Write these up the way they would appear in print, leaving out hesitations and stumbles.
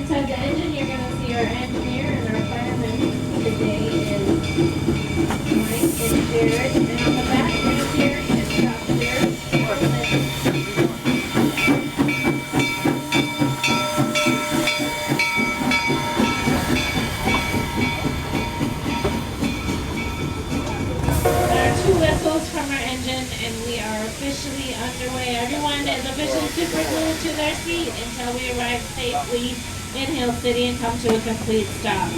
Inside the engine, you're going to see our engineer and our fireman. Today is Mike and Jared. And on the back right here is Dr. Two vessels from our engine, and we are officially underway. Everyone is officially super glued to their seat until we arrive safely in Hill City and come to a complete stop.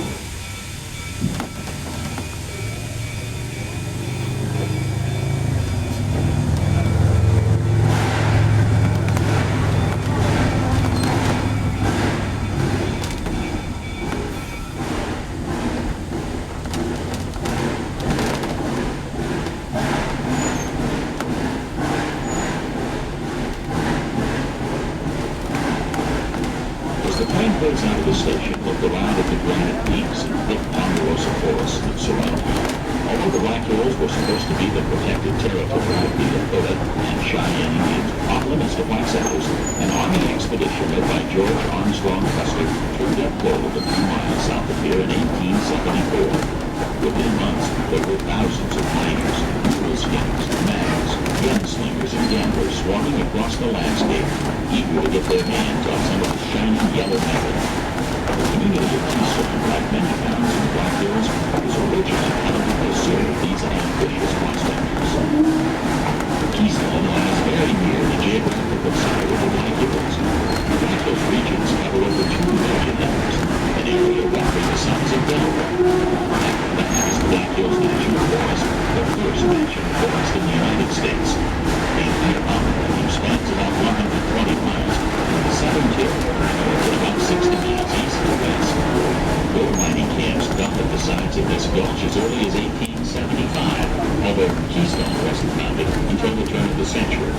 As the train pulls out of the station, look around at the granite peaks and thick ponderosa forests that surround you. Although the Black Hills were supposed to be the protected territory of the Lakota and Cheyenne Indians, off limits to White Settlers, an army expedition led by George Armstrong Custer turned up gold a few miles south of here in 1874. Within months, there were thousands of miners, mule skinners, mags, gunslingers, and gamblers swarming across the landscape, eager to get their hands on some of the shining yellow metal. The community of Keystone, like many towns in the Black Hills, was originally founded to serve these ambitious prospectors. Keystone lies very near the geographical side of the Black Hills. The Black Hills regions cover over 2 million acres, an area roughly the size of Delaware. That is the Black Hills National Forest, the first national forest in the United States. The entire mountain range spans about 120 miles from the southern tip north and about 60 miles east and west. Gold mining camps dotted the sides of this gulch as early as 1875, although Keystone wasn't founded until the turn of the century.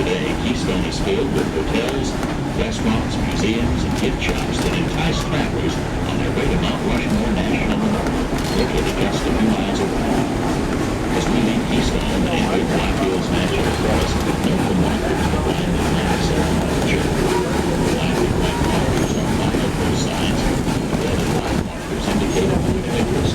Today, Keystone is filled with hotels, restaurants, museums, and gift shops that entice travelers on their way to Mount Rushmore National Memorial, located just a few miles away. As we leave Keystone and enter Black Hills National Forest, note the markers behind the maps of the picture. Black and white markers are milepost signs. The red and black markers indicate a point of interest.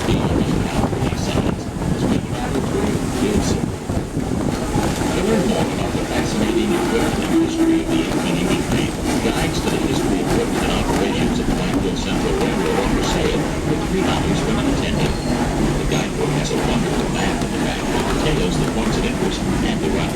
Be on the lookout for these signs as we travel through Hill City. To learn more about the fascinating equipment and history of the Infinity Train, guides to the history of equipment and operations at the Black Hills Central Railroad are for sale for $3 for an attendant. The guidebook has a wonderful map in the back that details the points of interest and the route.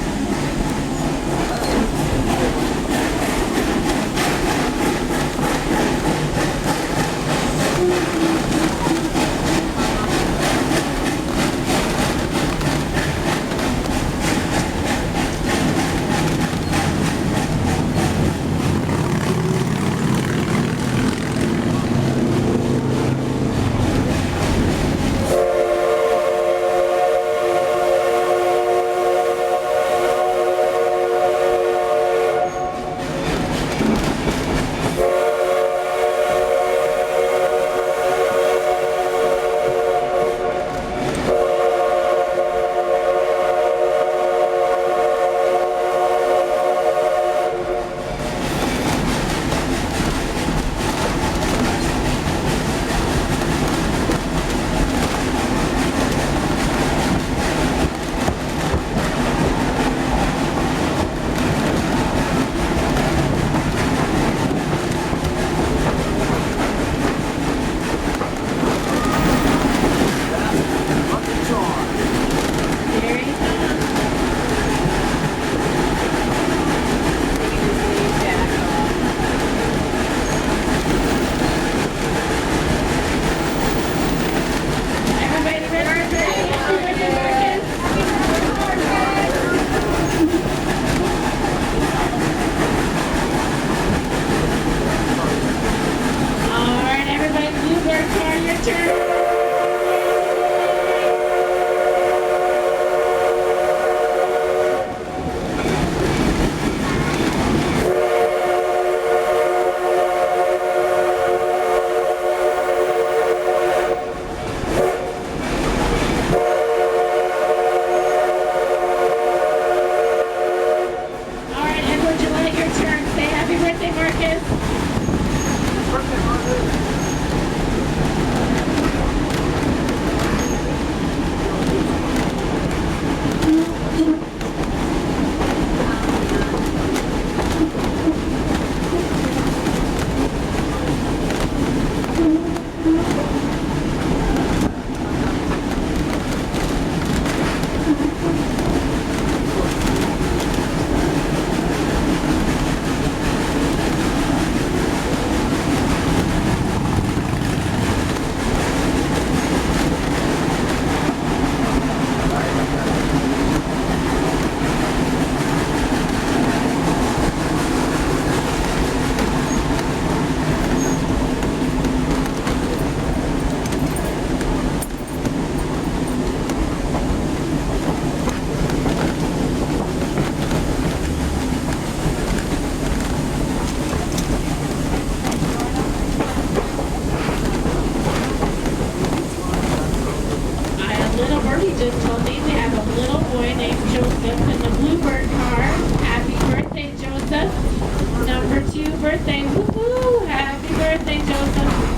birthday. Woohoo! Happy birthday, Joseph.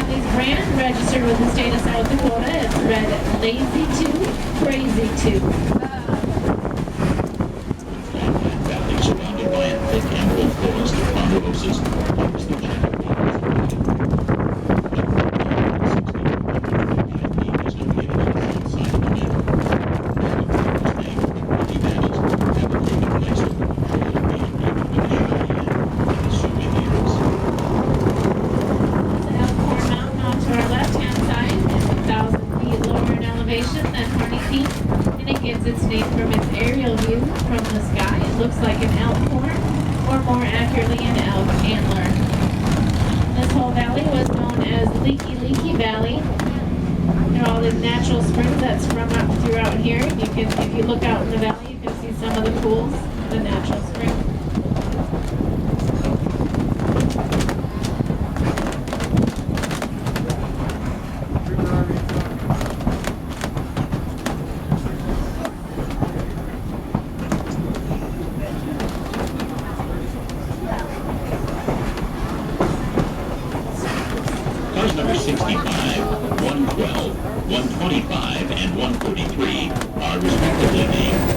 Valley's brand, registered with the state of South Dakota. It's red Lazy 2, Crazy 2. Valley surrounded by a thick emerald forest of ponderosas covers the general waters of the lake. Is located on the south side of the lake. The name of the Rocky Valleys have taken place over control being given to the Cheyenne and the Sioux Indians. The Elkhorn Mountain on to our left-hand side is 1,000 feet lower in elevation than Harney Peak, and it gets its name from its aerial view from the sky. It looks like an elk horn, or more accurately, an elk antler. This whole valley was known as Leaky Valley. There are all these natural springs that sprung up throughout here. If you look out in the valley, you can see some of the pools, the natural springs. Cars number 65, 112, 125, and 133 are respectively named.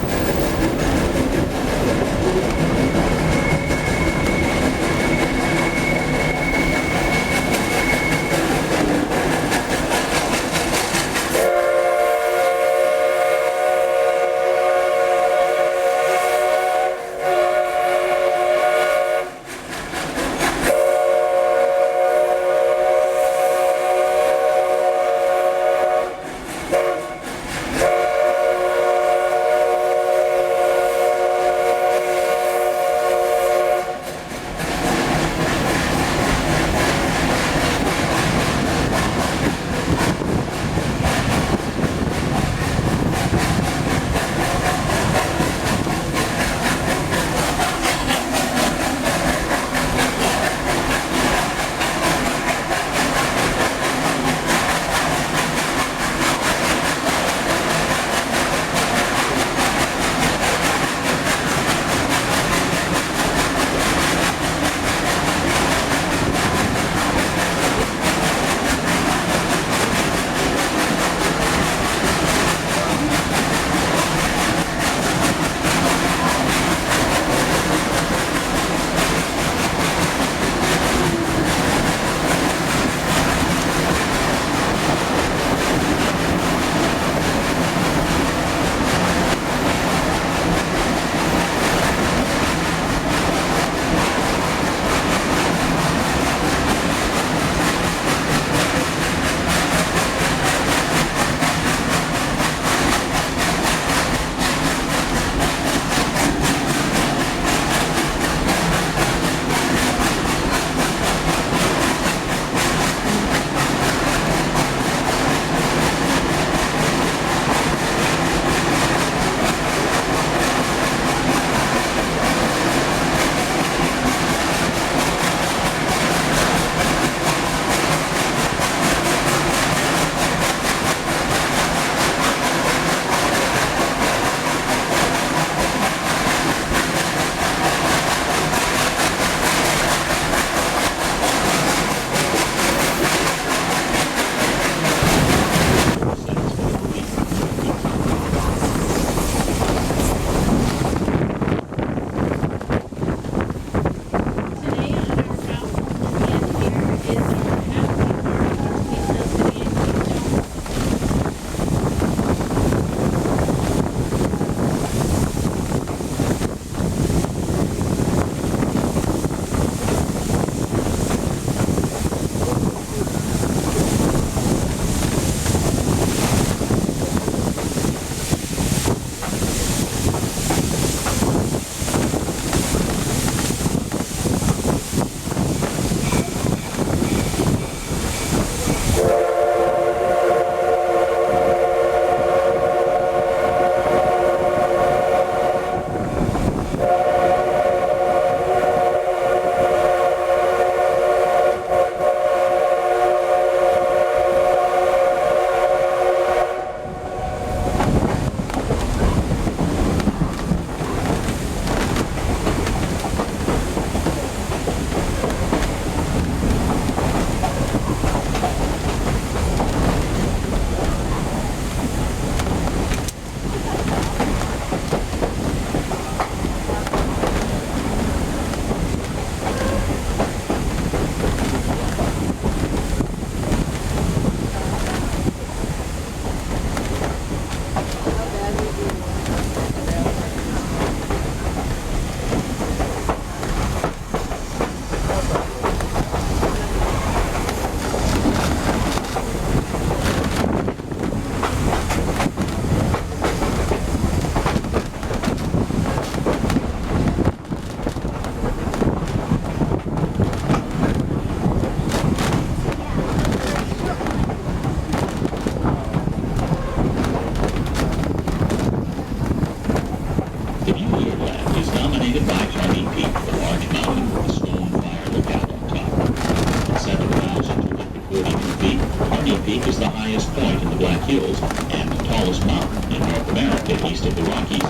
Chimney Peak is the highest point in the Black Hills and the tallest mountain in North America east of the Rockies.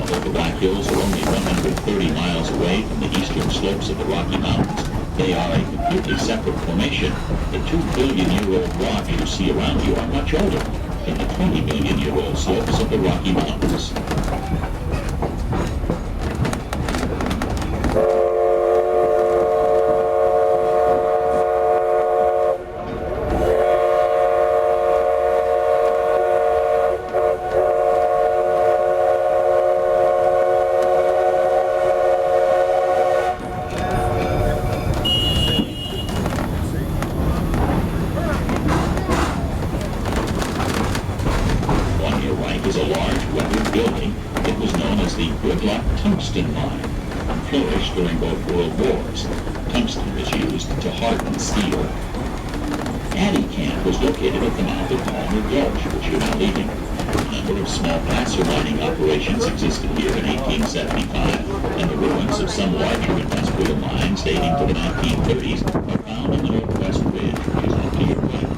Although the Black Hills are only 130 miles away from the eastern slopes of the Rocky Mountains, they are a completely separate formation. The 2 billion-year-old rocks you see around you are much older than the 20-million-year-old slopes of the Rocky Mountains. Was a large weathered building that was known as the Good Luck Tungsten Mine and flourished during both world wars. Tungsten was used to harden steel. Addy Camp was located at the mouth of Palmer Gulch, which you're now leaving. A number of small placer mining operations existed here in 1875, and the ruins of some larger industrial mines dating to the 1930s are found on the Northwest Ridge, which is off to your right.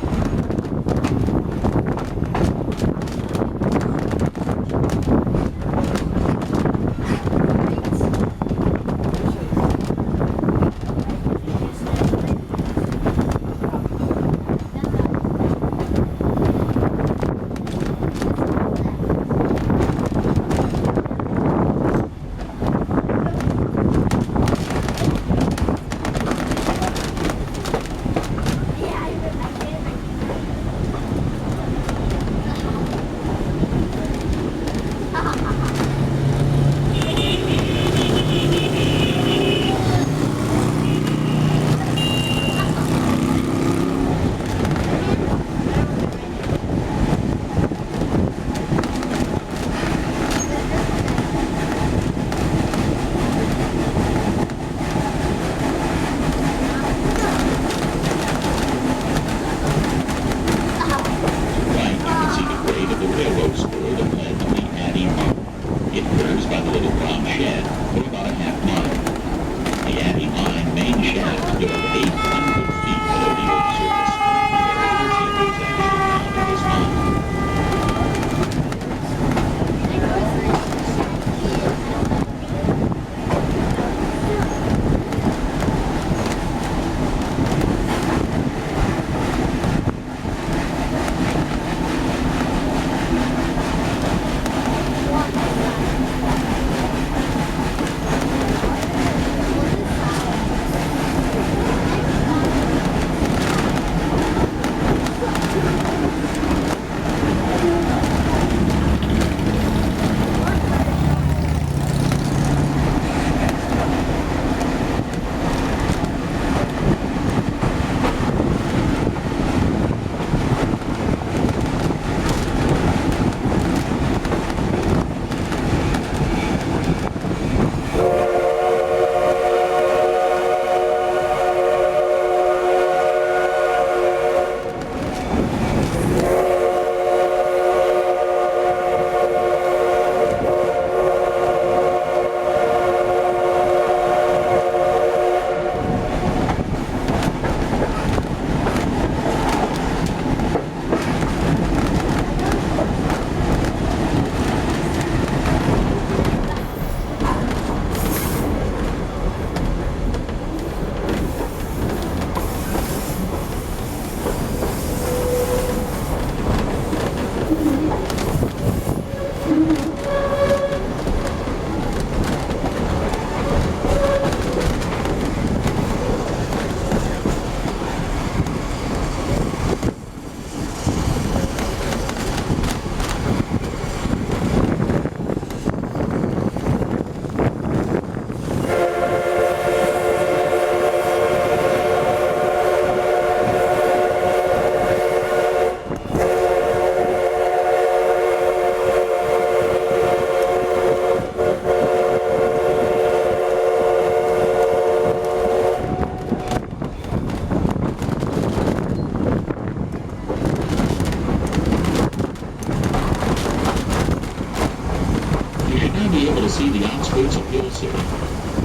see the outskirts of Hill City.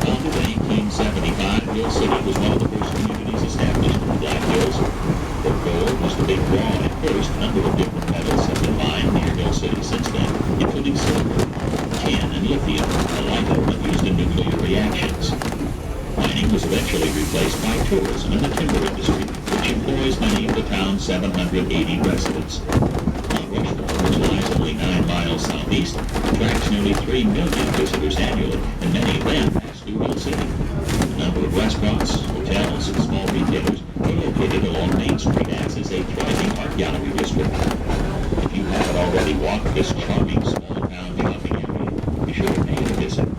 Founded in 1875, Hill City was one of the first communities established in the Black Hills. Their goal was was the big draw at first. A number of different metals have been mined near Hill City since then, including silver, tin, and lithium, a light element used in nuclear reactions. Mining was eventually replaced by tourism and the timber industry, which employs many of the town's 780 residents. Mount Rushmore, which lies only 9 miles southeast, attracts nearly 3 million visitors annually, and many of them pass through Hill City. A number of restaurants, hotels, and small retailers are located along Main Street, as is a thriving art gallery district. If you haven't already walked this charming small-town shopping area, be sure to pay it a visit.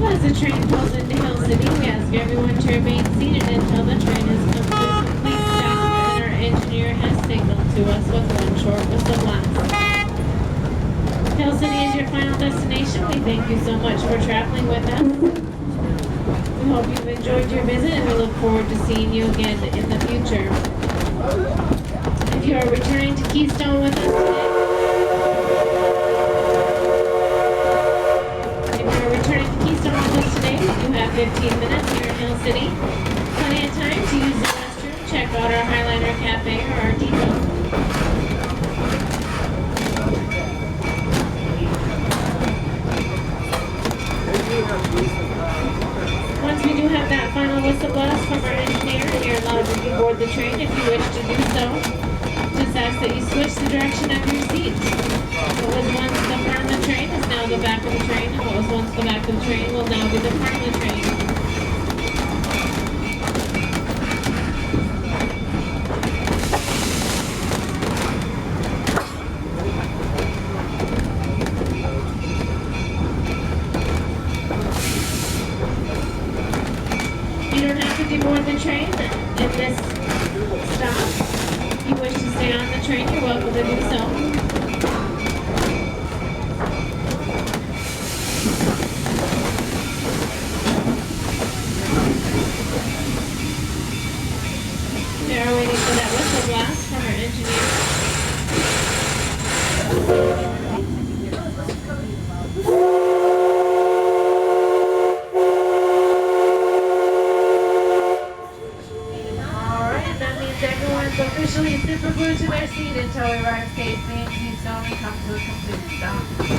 As the train pulls into Hill City, we ask everyone to remain seated until the train has come to a complete stop and our engineer has signaled to us with one short whistle blast. Hill City is your final destination. We thank you so much for traveling with us. We hope you've enjoyed your visit and we look forward to seeing you again in the future. If you are returning to Keystone with us today, you have 15 minutes here in Hill City. Plenty of time to use the restroom, check out our Highliner Cafe or our depot. Once we do have that final whistle blast from our engineer, you're allowed to deboard the train if you wish to do so. Just ask that you switch the direction of your seat. What was once the front of the train is now the back of the train, and what was once the back of the train will now be the front of the train. You don't have to deboard the train in this stop. If you wish to stay on the train, you're welcome to do so. We are waiting for that whistle blast from our engineer. Alright, that means everyone's officially super glued to their seat until we arrive safely in Keystone and come to a complete stop.